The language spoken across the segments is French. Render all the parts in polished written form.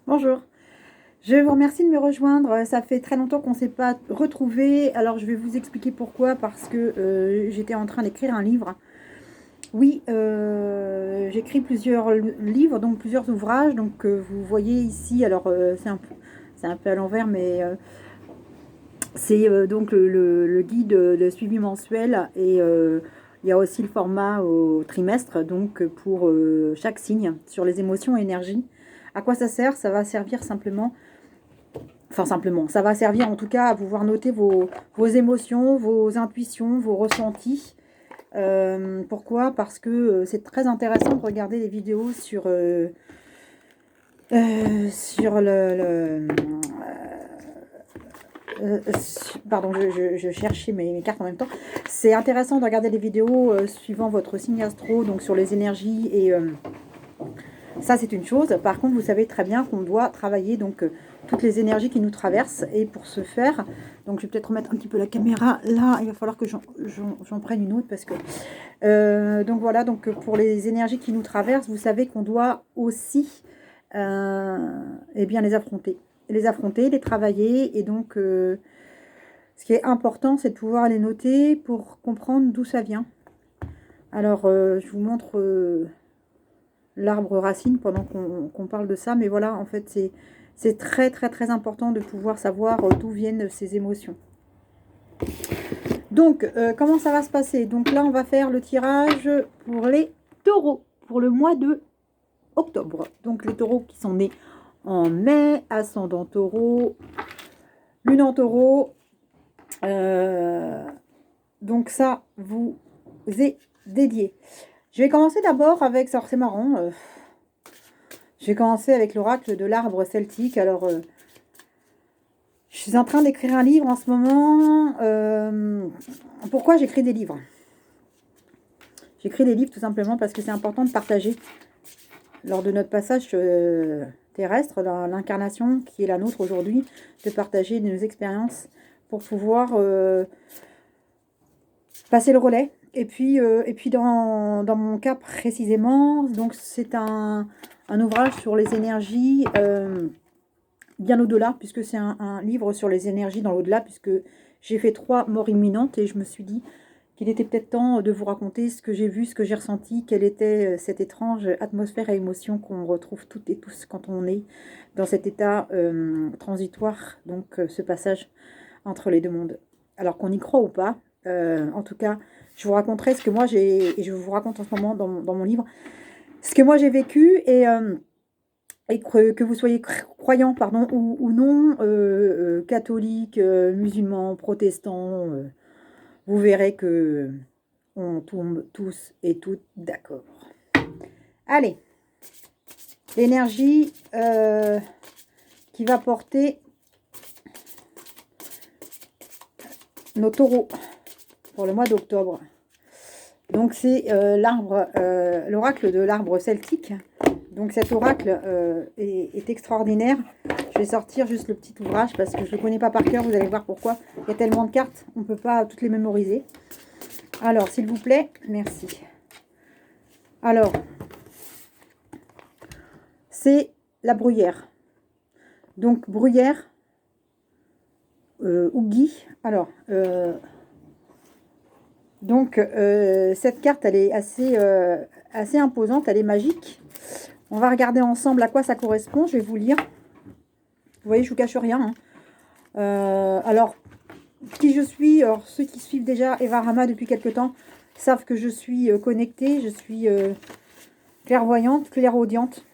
Bonjour, je vous remercie de me rejoindre. Ça fait très longtemps qu'on ne s'est pas retrouvés. Alors je vais vous expliquer pourquoi. Parce que j'étais en train d'écrire un livre. Oui, j'écris plusieurs livres, donc plusieurs ouvrages. Donc vous voyez ici, alors c'est un peu à l'envers, mais c'est donc le guide de suivi mensuel. Et il y a aussi le format au trimestre, donc pour chaque signe, sur les émotions et énergies. À quoi ça sert? Ça va servir simplement. Enfin, simplement, ça va servir en tout cas à pouvoir noter vos émotions, vos intuitions, vos ressentis. Pourquoi? Parce que c'est très intéressant de regarder des vidéos sur pardon, je cherchais mes cartes en même temps. C'est intéressant de regarder des vidéos suivant votre signe astro, donc sur les énergies et ça, c'est une chose. Par contre, vous savez très bien qu'on doit travailler donc toutes les énergies qui nous traversent. Et pour ce faire, donc je vais peut-être remettre un petit peu la caméra là. Il va falloir que j'en prenne une autre parce que donc voilà. Donc pour les énergies qui nous traversent, vous savez qu'on doit aussi eh bien les affronter, les travailler. Et donc ce qui est important, c'est de pouvoir les noter pour comprendre d'où ça vient. Alors je vous montre l'arbre racine pendant qu'on parle de ça. Mais voilà, en fait, c'est très, très, très important de pouvoir savoir d'où viennent ces émotions. Donc, comment ça va se passer? Donc là, on va faire le tirage pour les taureaux, pour le mois de octobre. Donc, les taureaux qui sont nés en mai, ascendant taureau, lune en taureau. Donc ça vous est dédié. Je vais commencer d'abord avec, alors c'est marrant, je vais commencer avec l'oracle de l'arbre celtique. Alors, je suis en train d'écrire un livre en ce moment. Pourquoi j'écris des livres? J'écris des livres tout simplement parce que c'est important de partager lors de notre passage terrestre, l'incarnation qui est la nôtre aujourd'hui, de partager nos expériences pour pouvoir passer le relais. Et puis dans mon cas précisément, donc c'est un ouvrage sur les énergies bien au-delà, puisque c'est un livre sur les énergies dans l'au-delà, puisque j'ai fait 3 morts imminentes et je me suis dit qu'il était peut-être temps de vous raconter ce que j'ai vu, ce que j'ai ressenti, quelle était cette étrange atmosphère et émotion qu'on retrouve toutes et tous quand on est dans cet état transitoire, donc ce passage entre les deux mondes. Alors qu'on y croit ou pas, en tout cas, je vous raconterai ce que moi j'ai, et je vous raconte en ce moment dans mon livre, ce que moi j'ai vécu et que vous soyez croyant pardon, ou non, catholique, musulman, protestant, vous verrez que on tombe tous et toutes d'accord. Allez, l'énergie qui va porter nos taureaux pour le mois d'octobre. Donc c'est l'oracle de l'arbre celtique. Donc cet oracle est extraordinaire. Je vais sortir juste le petit ouvrage parce que je ne le connais pas par cœur. Vous allez voir pourquoi. Il y a tellement de cartes, on ne peut pas toutes les mémoriser. Alors, s'il vous plaît, merci. Alors, c'est la bruyère. Donc, bruyère, Ougi. Alors, donc, cette carte, elle est assez imposante, elle est magique. On va regarder ensemble à quoi ça correspond. Je vais vous lire. Vous voyez, je ne vous cache rien. Hein. Alors, qui je suis, alors ceux qui suivent déjà Eva Rama depuis quelque temps savent que je suis connectée, je suis clairvoyante, clairaudiente.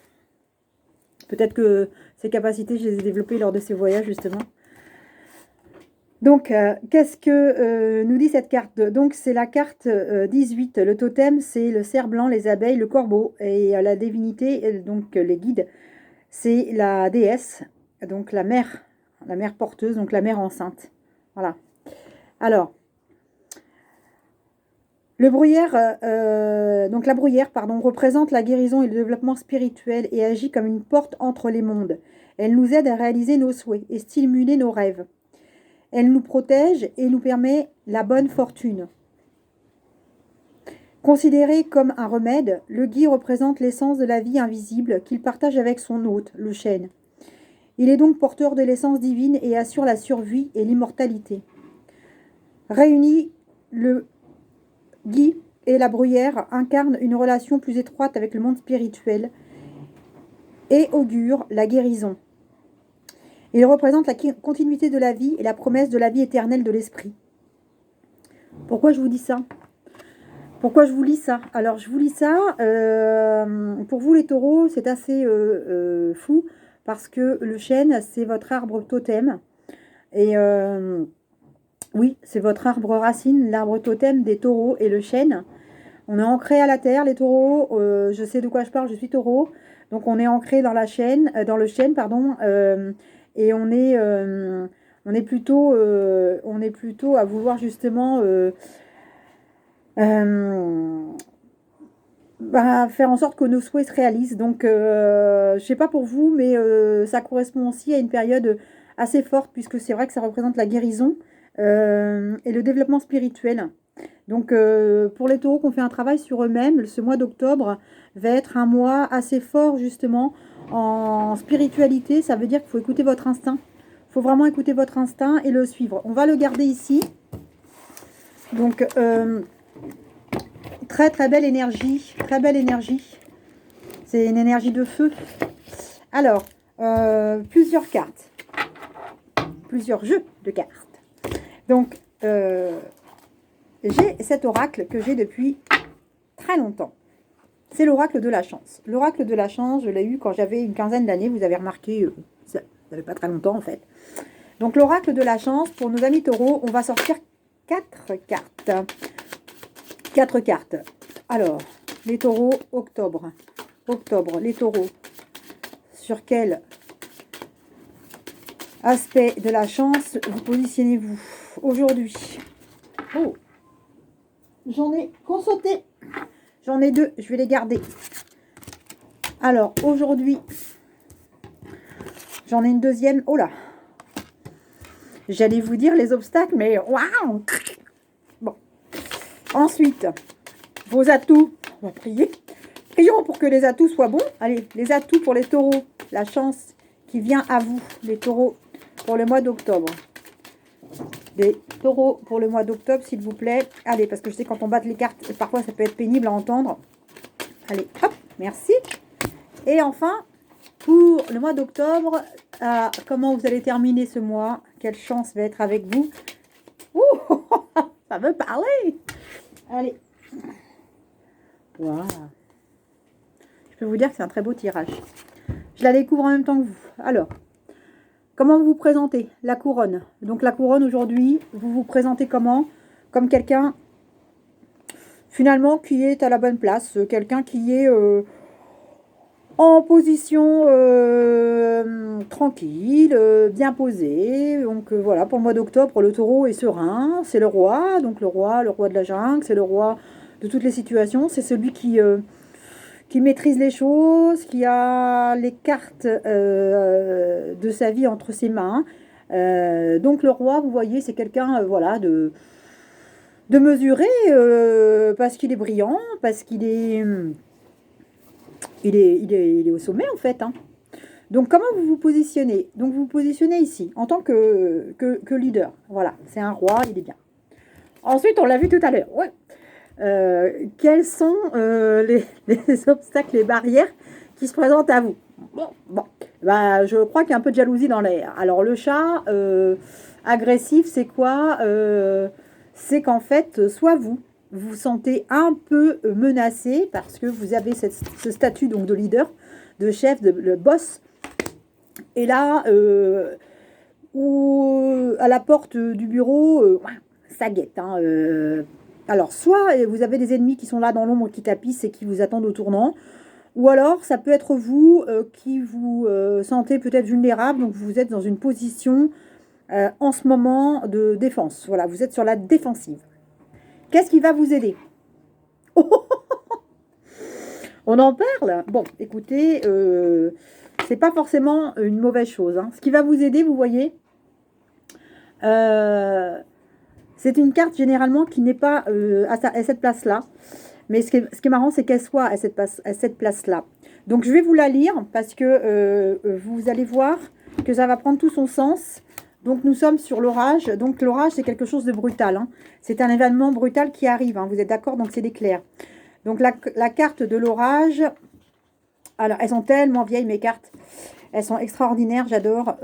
Peut-être que ces capacités, je les ai développées lors de ces voyages, justement. Donc, qu'est-ce que nous dit cette carte? Donc, c'est la carte 18. Le totem, c'est le cerf blanc, les abeilles, le corbeau. Et la divinité, donc les guides, c'est la déesse, donc la mère porteuse, donc la mère enceinte. Voilà. Alors, donc la bruyère, pardon, représente la guérison et le développement spirituel et agit comme une porte entre les mondes. Elle nous aide à réaliser nos souhaits et stimuler nos rêves. Elle nous protège et nous permet la bonne fortune. Considéré comme un remède, le gui représente l'essence de la vie invisible qu'il partage avec son hôte, le chêne. Il est donc porteur de l'essence divine et assure la survie et l'immortalité. Réunis, le Guy et la bruyère incarnent une relation plus étroite avec le monde spirituel et augure la guérison. Il représente la continuité de la vie et la promesse de la vie éternelle de l'esprit. Pourquoi je vous dis ça? Pourquoi je vous lis ça? Alors, je vous lis ça, pour vous les taureaux, c'est assez fou, parce que le chêne, c'est votre arbre totem. Et oui, c'est votre arbre racine, l'arbre totem des taureaux et le chêne. On est ancré à la terre, les taureaux, je sais de quoi je parle, je suis taureau. Donc, on est ancré dans la chêne, dans le chêne, pardon, et on est plutôt à vouloir justement... faire en sorte que nos souhaits se réalisent. Donc, je sais pas pour vous, mais ça correspond aussi à une période assez forte, puisque c'est vrai que ça représente la guérison et le développement spirituel. Donc, pour les taureaux qui ont fait un travail sur eux-mêmes, ce mois d'octobre va être un mois assez fort, justement, en spiritualité. Ça veut dire qu'il faut écouter votre instinct. Il faut vraiment écouter votre instinct et le suivre. On va le garder ici. Donc, très très belle énergie, très belle énergie. C'est une énergie de feu. Alors, plusieurs cartes, plusieurs jeux de cartes. Donc, j'ai cet oracle que j'ai depuis très longtemps. C'est l'oracle de la chance. L'oracle de la chance, je l'ai eu quand j'avais une quinzaine d'années. Vous avez remarqué, ça n'avait pas très longtemps en fait. Donc, l'oracle de la chance, pour nos amis taureaux, on va sortir 4 cartes. 4 cartes. Alors, les taureaux, octobre. Octobre, les taureaux. Sur quel aspect de la chance vous positionnez-vous aujourd'hui? Oh, j'en ai qu'on sauté. J'en ai 2, je vais les garder. Alors, aujourd'hui, j'en ai une deuxième. Oh là, j'allais vous dire les obstacles, mais waouh. Bon. Ensuite, vos atouts. On va prier. Prions pour que les atouts soient bons. Allez, les atouts pour les taureaux. La chance qui vient à vous, les taureaux, pour le mois d'octobre. Les taureaux pour le mois d'octobre, s'il vous plaît. Allez, parce que je sais quand on bat les cartes, parfois ça peut être pénible à entendre. Allez, hop, merci. Et enfin, pour le mois d'octobre, comment vous allez terminer ce mois? Quelle chance va être avec vous? Ouh, ça veut parler. Allez. Voilà. Je peux vous dire que c'est un très beau tirage. Je la découvre en même temps que vous. Alors, comment vous vous présentez? La couronne. Donc la couronne aujourd'hui, vous vous présentez comment? Comme quelqu'un, finalement, qui est à la bonne place. Quelqu'un qui est en position tranquille, bien posé. Donc voilà, pour le mois d'octobre, le taureau est serein. C'est le roi. Donc le roi de la jungle, c'est le roi de toutes les situations. C'est celui qui maîtrise les choses, qui a les cartes de sa vie entre ses mains. Donc le roi, vous voyez, c'est quelqu'un voilà, de mesuré, parce qu'il est brillant, parce qu'il est, il est au sommet en fait. Hein. Donc comment vous vous positionnez? Donc vous vous positionnez ici, en tant que leader. Voilà, c'est un roi, il est bien. Ensuite, on l'a vu tout à l'heure. Ouais. Quels sont les obstacles, les barrières qui se présentent à vous? Bon. Bah, je crois qu'il y a un peu de jalousie dans l'air. Alors le chat agressif, c'est quoi? C'est qu'en fait, soit vous vous sentez un peu menacé parce que vous avez ce statut donc de leader, de chef, de boss. Et là, ou à la porte du bureau, ça guette. Hein, alors, soit vous avez des ennemis qui sont là dans l'ombre, qui tapissent et qui vous attendent au tournant. Ou alors, ça peut être vous qui vous sentez peut-être vulnérable. Donc, vous êtes dans une position en ce moment de défense. Voilà, vous êtes sur la défensive. Qu'est-ce qui va vous aider? On en parle? Bon, écoutez, c'est pas forcément une mauvaise chose. Hein. Ce qui va vous aider, vous voyez, c'est une carte généralement qui n'est pas à cette place-là. Mais ce qui est marrant, c'est qu'elle soit à cette place-là. Donc, je vais vous la lire parce que vous allez voir que ça va prendre tout son sens. Donc, nous sommes sur l'orage. Donc, l'orage, c'est quelque chose de brutal. Hein. C'est un événement brutal qui arrive. Hein. Vous êtes d'accord? Donc, c'est l'éclair. Donc, la carte de l'orage. Alors, elles sont tellement vieilles, mes cartes. Elles sont extraordinaires, j'adore.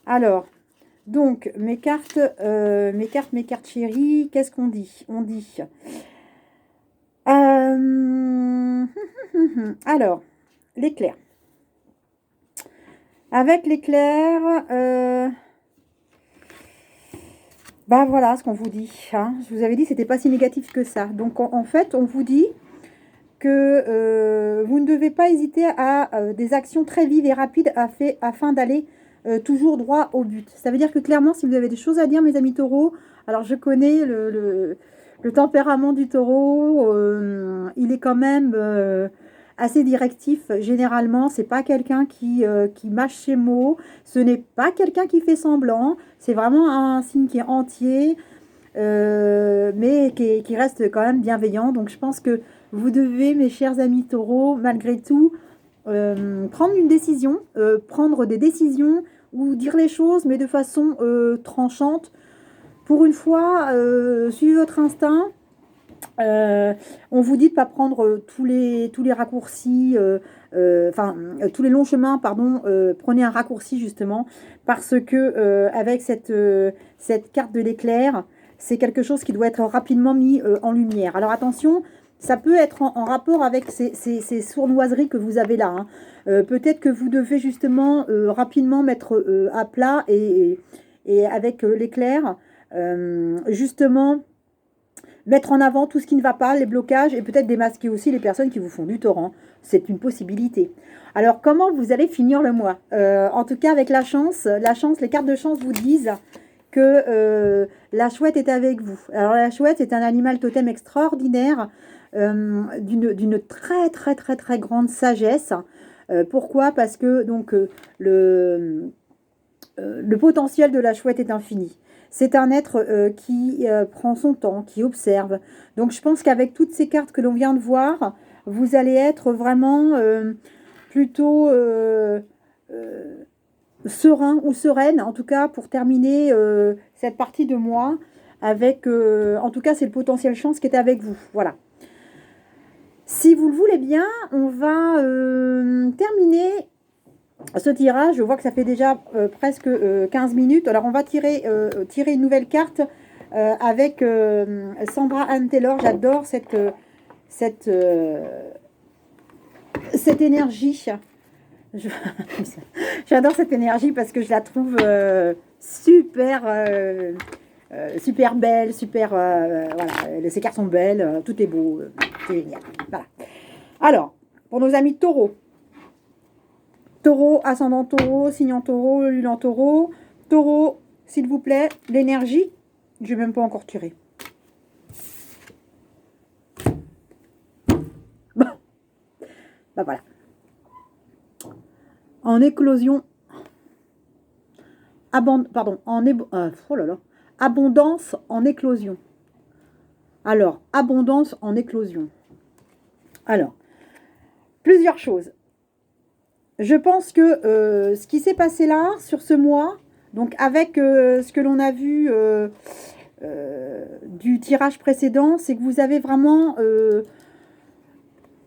Alors, donc, mes cartes chéries, qu'est-ce qu'on dit? On dit... alors, l'éclair. Avec l'éclair, bah voilà ce qu'on vous dit. Hein. Je vous avais dit que c'était pas si négatif que ça. Donc, en fait, on vous dit que vous ne devez pas hésiter à des actions très vives et rapides afin d'aller toujours droit au but. Ça veut dire que clairement, si vous avez des choses à dire, mes amis taureaux, alors je connais le tempérament du taureau, il est quand même assez directif. Généralement, c'est pas quelqu'un qui mâche ses mots, ce n'est pas quelqu'un qui fait semblant, c'est vraiment un signe qui est entier, mais qui reste quand même bienveillant. Donc je pense que vous devez, mes chers amis taureaux, malgré tout, prendre une décision, prendre des décisions ou dire les choses, mais de façon tranchante. Pour une fois, suivez votre instinct. On vous dit de ne pas prendre tous les raccourcis, tous les longs chemins, pardon. Prenez un raccourci justement, parce que avec cette carte de l'éclair, c'est quelque chose qui doit être rapidement mis en lumière. Alors attention, ça peut être en rapport avec ces sournoiseries que vous avez là. Hein. Peut-être que vous devez justement rapidement mettre à plat et avec l'éclair, justement mettre en avant tout ce qui ne va pas, les blocages, et peut-être démasquer aussi les personnes qui vous font du torrent. C'est une possibilité. Alors, comment vous allez finir le mois? En tout cas, avec la chance, les cartes de chance vous disent que la chouette est avec vous. Alors, la chouette, c'est un animal totem extraordinaire, d'une très, très, très, très grande sagesse. Pourquoi? Parce que, donc, le potentiel de la chouette est infini. C'est un être qui prend son temps, qui observe. Donc, je pense qu'avec toutes ces cartes que l'on vient de voir, vous allez être vraiment plutôt serein ou sereine, en tout cas, pour terminer cette partie de mois avec, en tout cas, c'est le potentiel chance qui est avec vous. Voilà. Si vous le voulez bien, on va terminer ce tirage. Je vois que ça fait déjà presque 15 minutes. Alors, on va tirer une nouvelle carte avec Sandra Anne Taylor. J'adore cette énergie. J'adore cette énergie parce que je la trouve super belle, super... voilà, ces cartes sont belles, tout est beau, c'est génial. Voilà. Alors, pour nos amis taureaux. Taureau, ascendant taureau, signe en taureau, lune en taureau. Taureau, s'il vous plaît, l'énergie. Je vais même pas encore tirer. Bon. Ben voilà. En éclosion. Oh là là. Abondance en éclosion. Alors, abondance en éclosion. Alors, plusieurs choses. Je pense que ce qui s'est passé là, sur ce mois, donc avec ce que l'on a vu du tirage précédent, c'est que vous avez vraiment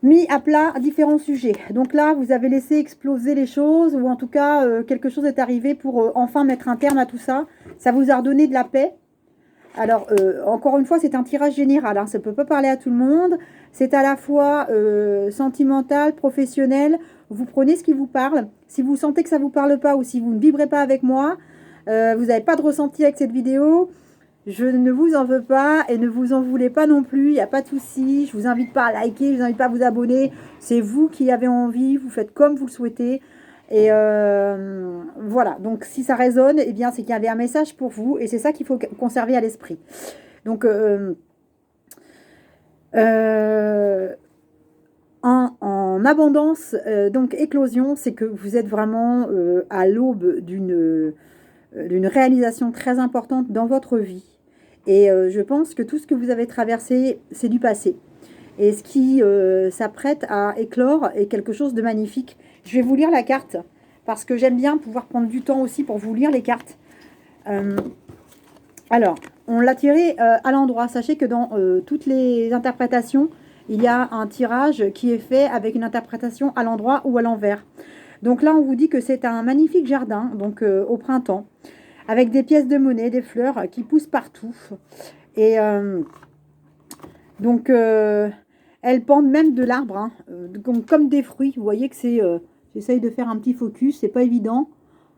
mis à plat différents sujets. Donc là, vous avez laissé exploser les choses, ou en tout cas, quelque chose est arrivé pour enfin mettre un terme à tout ça. Ça vous a redonné de la paix. Alors, encore une fois, c'est un tirage général. Hein, ça ne peut pas parler à tout le monde. C'est à la fois sentimental, professionnel. Vous prenez ce qui vous parle. Si vous sentez que ça ne vous parle pas ou si vous ne vibrez pas avec moi, vous n'avez pas de ressenti avec cette vidéo, je ne vous en veux pas et ne vous en voulez pas non plus. Il n'y a pas de souci. Je ne vous invite pas à liker, je ne vous invite pas à vous abonner. C'est vous qui avez envie. Vous faites comme vous le souhaitez. Et voilà, donc si ça résonne, eh bien c'est qu'il y avait un message pour vous et c'est ça qu'il faut conserver à l'esprit. Donc en abondance, donc éclosion, c'est que vous êtes vraiment à l'aube d'une réalisation très importante dans votre vie. Et je pense que tout ce que vous avez traversé, c'est du passé. Et ce qui s'apprête à éclore est quelque chose de magnifique. Je vais vous lire la carte parce que j'aime bien pouvoir prendre du temps aussi pour vous lire les cartes. Alors, on l'a tiré à l'endroit. Sachez que dans toutes les interprétations, il y a un tirage qui est fait avec une interprétation à l'endroit ou à l'envers. Donc là, on vous dit que c'est un magnifique jardin, donc au printemps, avec des pièces de monnaie, des fleurs qui poussent partout. Et donc, elles pendent même de l'arbre, hein, comme des fruits. Vous voyez que c'est... j'essaye de faire un petit focus, c'est pas évident.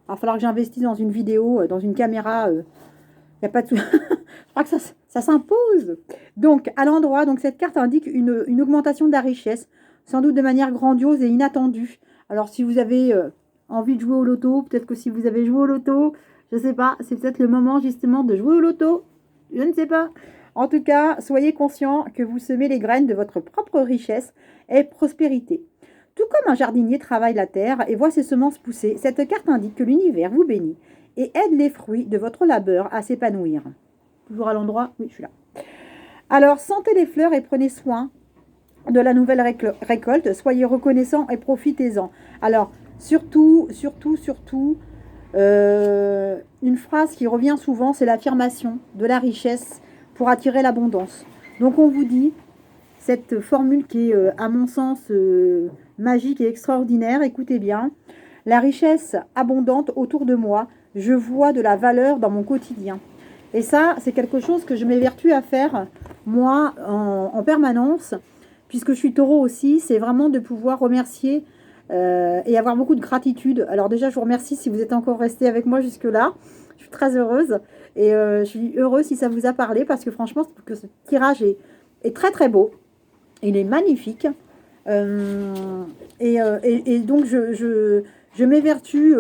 Il va falloir que j'investisse dans une vidéo, dans une caméra. Il n'y a pas de... Je crois que ça s'impose. Donc, à l'endroit, donc cette carte indique une augmentation de la richesse, sans doute de manière grandiose et inattendue. Alors, si vous avez envie de jouer au loto, peut-être que si vous avez joué au loto, je ne sais pas, c'est peut-être le moment justement de jouer au loto. Je ne sais pas. En tout cas, soyez conscient que vous semez les graines de votre propre richesse et prospérité. Tout comme un jardinier travaille la terre et voit ses semences pousser, cette carte indique que l'univers vous bénit et aide les fruits de votre labeur à s'épanouir. Toujours à l'endroit? Oui, je suis là. Alors, sentez les fleurs et prenez soin de la nouvelle récolte. Soyez reconnaissants et profitez-en. Alors, surtout, une phrase qui revient souvent, c'est l'affirmation de la richesse pour attirer l'abondance. Donc, on vous dit, cette formule qui est, à mon sens, magique et extraordinaire, écoutez bien, la richesse abondante autour de moi, je vois de la valeur dans mon quotidien. Et ça, c'est quelque chose que je m'évertue à faire, moi, en permanence, puisque je suis taureau aussi, c'est vraiment de pouvoir remercier et avoir beaucoup de gratitude. Alors déjà, je vous remercie si vous êtes encore resté avec moi jusque-là. Je suis très heureuse et je suis heureuse si ça vous a parlé, parce que franchement, que ce tirage est très très beau. Il est magnifique. Et donc, je m'évertue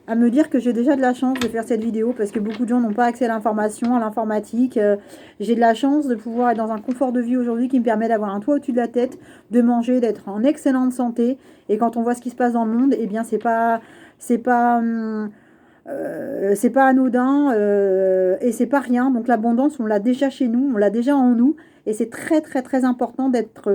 à me dire que j'ai déjà de la chance de faire cette vidéo, parce que beaucoup de gens n'ont pas accès à l'information, à l'informatique. J'ai de la chance de pouvoir être dans un confort de vie aujourd'hui qui me permet d'avoir un toit au-dessus de la tête, de manger, d'être en excellente santé. Et quand on voit ce qui se passe dans le monde, eh bien, c'est pas anodin et c'est pas rien. Donc l'abondance, on l'a déjà chez nous, on l'a déjà en nous, et c'est très très très important d'être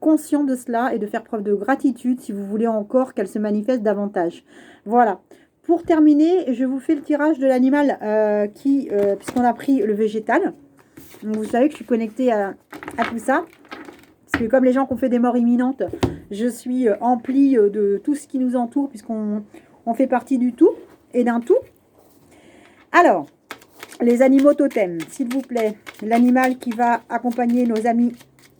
conscient de cela et de faire preuve de gratitude si vous voulez encore qu'elle se manifeste davantage. Voilà. Pour terminer, je vous fais le tirage de l'animal puisqu'on a pris le végétal. Donc vous savez que je suis connectée à tout ça. Parce que comme les gens qui ont fait des morts imminentes, je suis emplie de tout ce qui nous entoure, puisqu'on fait partie du tout et d'un tout. Alors, les animaux totems, s'il vous plaît. L'animal qui va accompagner nos amis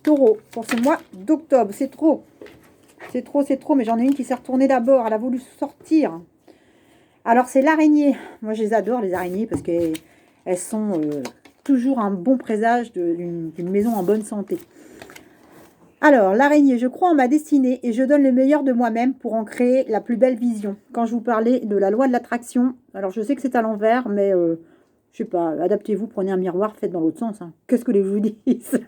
taureaux pour ce mois d'octobre. C'est trop. C'est trop, mais j'en ai une qui s'est retournée d'abord. Elle a voulu sortir. Alors, c'est l'araignée. Moi, je les adore, les araignées, parce qu'elles sont toujours un bon présage d'une maison en bonne santé. Alors, l'araignée, je crois en ma destinée et je donne le meilleur de moi-même pour en créer la plus belle vision. Quand je vous parlais de la loi de l'attraction, alors je sais que c'est à l'envers, mais je sais pas, adaptez-vous, prenez un miroir, faites dans l'autre sens. Hein. Qu'est-ce que les vous disent?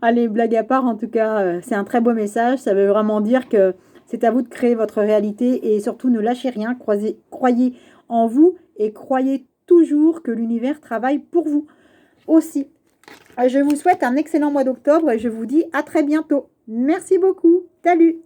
Allez, blague à part, en tout cas, c'est un très beau message. Ça veut vraiment dire que c'est à vous de créer votre réalité et surtout ne lâchez rien, croyez en vous et croyez toujours que l'univers travaille pour vous aussi. Je vous souhaite un excellent mois d'octobre et je vous dis à très bientôt. Merci beaucoup. Salut!